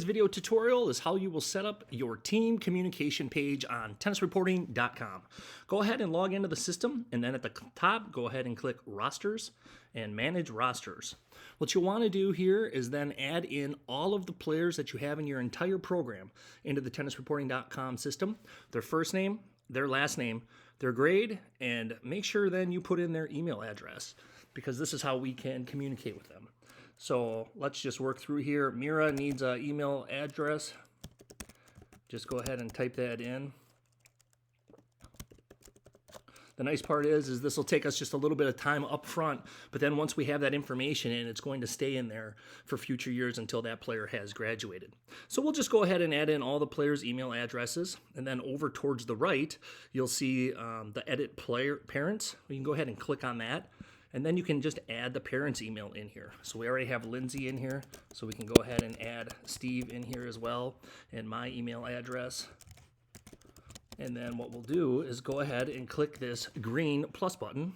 This video tutorial is how you will set up your team communication page on tennisreporting.com. Go ahead and log into the system, and then at the top, go ahead and click Rosters and Manage Rosters. What you'll want to do here is then add in all of the players that you have in your entire program into the tennisreporting.com system, their first name, their last name, their grade, and make sure then you put in their email address, because this is how we can communicate with them. So let's just work through here. Mira needs an email address. Just go ahead and type that in. The nice part is this will take us just a little bit of time up front, but then once we have that information in, it's going to stay in there for future years until that player has graduated. So we'll just go ahead and add in all the players' email addresses, and then over towards the right, you'll see the edit player parents. You can go ahead and click on that. And then you can just add the parents' email in here. So we already have Lindsay in here, so we can go ahead and add Steve in here as well, and my email address. And then what we'll do is go ahead and click this green plus button.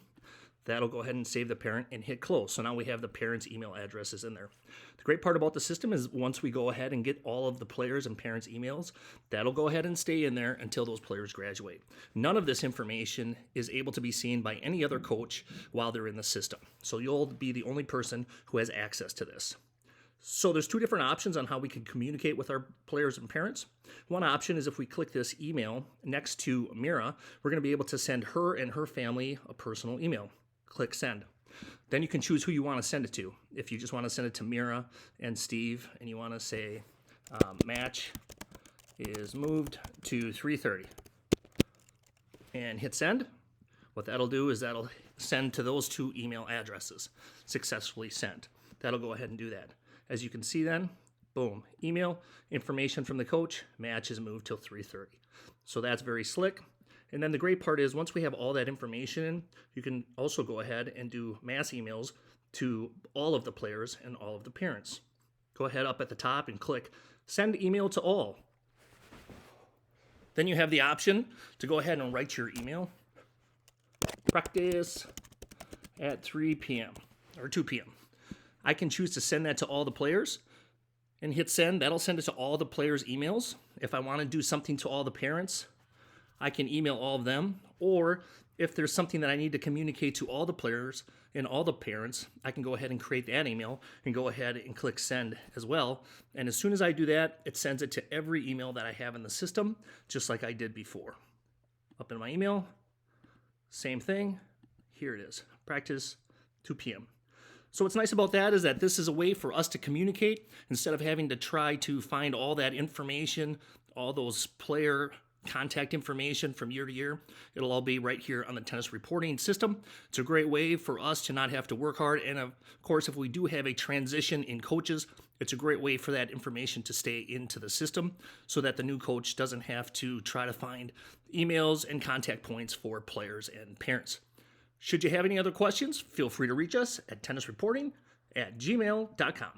That'll go ahead and save the parent and hit close. So now we have the parents' email addresses in there. The great part about the system is once we go ahead and get all of the players' and parents' emails, that'll go ahead and stay in there until those players graduate. None of this information is able to be seen by any other coach while they're in the system. So you'll be the only person who has access to this. So there's two different options on how we can communicate with our players and parents. One option is if we click this email next to Mira, we're going to be able to send her and her family a personal email. Click send. Then you can choose who you want to send it to. If you just want to send it to Mira and Steve, and you want to say match is moved to 3:30 and hit send, what that'll do is that'll send to those two email addresses. Successfully sent. That'll go ahead and do that. As you can see then, boom, email, information from the coach, match is moved till 3:30. So that's very slick. And then the great part is once we have all that information in, you can also go ahead and do mass emails to all of the players and all of the parents. Go ahead up at the top and click send email to all. Then you have the option to go ahead and write your email. Practice at 3 p.m. or 2 p.m. I can choose to send that to all the players and hit send. That'll send it to all the players' emails. If I want to do something to all the parents, I can email all of them, or if there's something that I need to communicate to all the players and all the parents, I can go ahead and create that email and go ahead and click send as well. And as soon as I do that, it sends it to every email that I have in the system, just like I did before. Up in my email, same thing. Here it is, practice 2 p.m. So what's nice about that is that this is a way for us to communicate instead of having to try to find all that information, all those player contact information from year to year. It'll all be right here on the tennis reporting system. It's a great way for us to not have to work hard. And of course, if we do have a transition in coaches, it's a great way for that information to stay into the system so that the new coach doesn't have to try to find emails and contact points for players and parents. Should you have any other questions, feel free to reach us at tennisreporting@gmail.com.